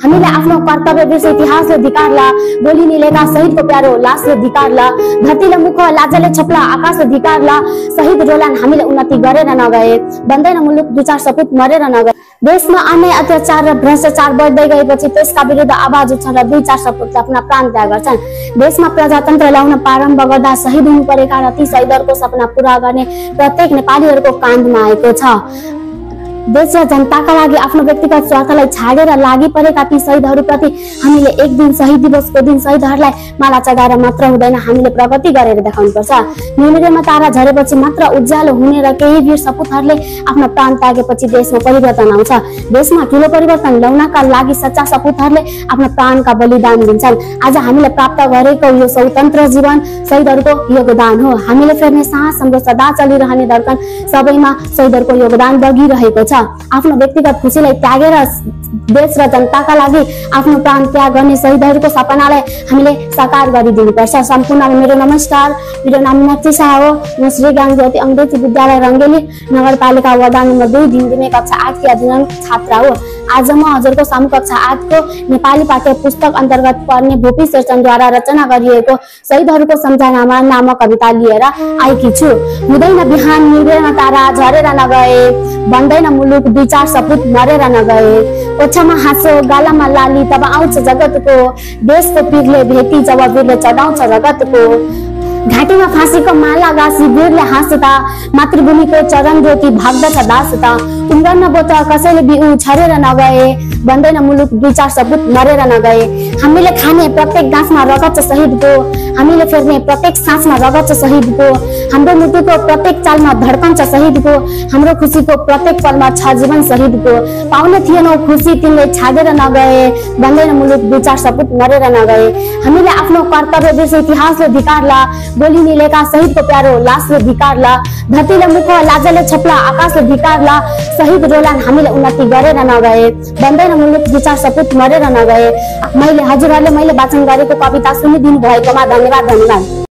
हामीले आफ्नो कर्तव्य बिर्से इतिहासले धिकारला, गोली निलेका शहीदको प्यारो लासले धिकारला, धरतीले मुख लाजले छप्ला आकाशले धिकारला, शहीद रोलान हामीले उन्नति गरेर नगए, बन्दैन मुलुक 2-4 सपुत मरेर नगए। देशमा अन्याय अत्याचार र भ्रष्टाचार बढ्दै गएपछि त्यसका विरुद्ध आवाज उठ्छन् र 2-4 सपुतले आफ्ना प्राण त्याग गर्छन्। देशमा प्रजातन्त्र ल्याउन प्रारम्भ गर्दा शहीद हुनु परेका र ती शहीदहरूको सपना पूरा गर्ने प्रत्येक नेपालीहरूको काँधमा आएको छ। देश र जनताका लागि आफ्नो व्यक्तिगत स्वार्थलाई छाडेर लागि परेका ती शहीदहरूप्रति हामीले एक दिन शहीद दिवसको दिन शहीदहरूलाई माला चढाएर मात्र हुँदैन, हामीले प्रगति गरेर देखाउनुपर्छ। न्यूनतम तारा झरेपछि मात्र उज्यालो हुने र केही वीर सपुतहरूले आफ्नो प्राण त्यागेपछि देशमा परिवर्तन आउँछ। देशमा ठुलो परिवर्तन ल्याउनका लागि सच्चा सपुतहरूले आफ्नो प्राणका बलिदान दिन्छन्। आज हामीले प्राप्त गरेको यो स्वतन्त्र जीवन शहीदहरूको योगदान हो। हामीले फेर्ने साहस हाम्रो सदा चलिरहने धड्कन सबैमा शहीदहरूको योगदान बगिरहेको छ। आफ्नो व्यक्तिगत खुसीलाई त्यागेर देश र जनताका लागि आफ्नो प्राण त्याग गर्ने शहीदहरूको सपनालाई हामीले साकार गरिदिनुपर्छ। सम्पूर्णलाई मेरो नमस्कार। मेरो नाम मीनाक्षी शाह हो। म श्री ज्ञान ज्योति अंग्रेजी विद्यालय रंगेली नगरपालिका वडा नम्बर 2 दिनदिने कक्षा 8 की अध्ययन छात्रा हो। आज म हजुरको सामु कक्षा 8 को नेपाली पाठ्य पुस्तक अन्तर्गत पर्ने भोपी शेरचनद्वारा रचना गरिएको शहीदहरूको सम्झनामा नामक कविता लिएर आएकी छु। हुँदैन बिहान मिल्दैन तारा झरेर नगए, बन्दैन मुलुक 2-4 सपुत मरेर नगए, ओछामा हाँसो गालामा लाली तब आउँछ जगतको, देशको पीरले भेटी जब वीरले चढाउँछ रगतको, घाटीमा फाँसीको माला गाँसी वीरले हाँस्दा, मातृभूमिको चरण ज्योति भाग्दछ दासता, उम्रन बोट कसैले बिउ छरेर नगए, बन्दैन मुलुक 2-4 सपुत मरेर नगए। हामीले खाने प्रत्येक गाँसमा रगत छ शहीदको, हामीले फेर्ने प्रत्येक सासमा रगत छ शहीदको, हाम्रो मृत्युको प्रत्येक चालमा धड्कन छ शहीदको, हाम्रो खुसीको प्रत्येक पलमा छ जीवन शहीदको, पाउने थिएनौ खुसी तिमीले छाडेर नगए, बन्दैन मुलुक 2-4 सपुत मरेर नगए। हामीले आफ्नो कर्तव्य बिर्से इतिहासले धिकारला, गोली निलेका शहीदको प्यारो लासले धिकारला, धरतीले मुख लाजले छप्ला आकाशले धिकारला, शहीद रोलान हामीले उन्नति गरेर नगए, बन्दैन मुलुक 2-4 सपुत मरेर नगए। मैले हजुरहरूले मैले वाचन गरेको कविता सुनिदिनु भएकोमा धन्यवाद।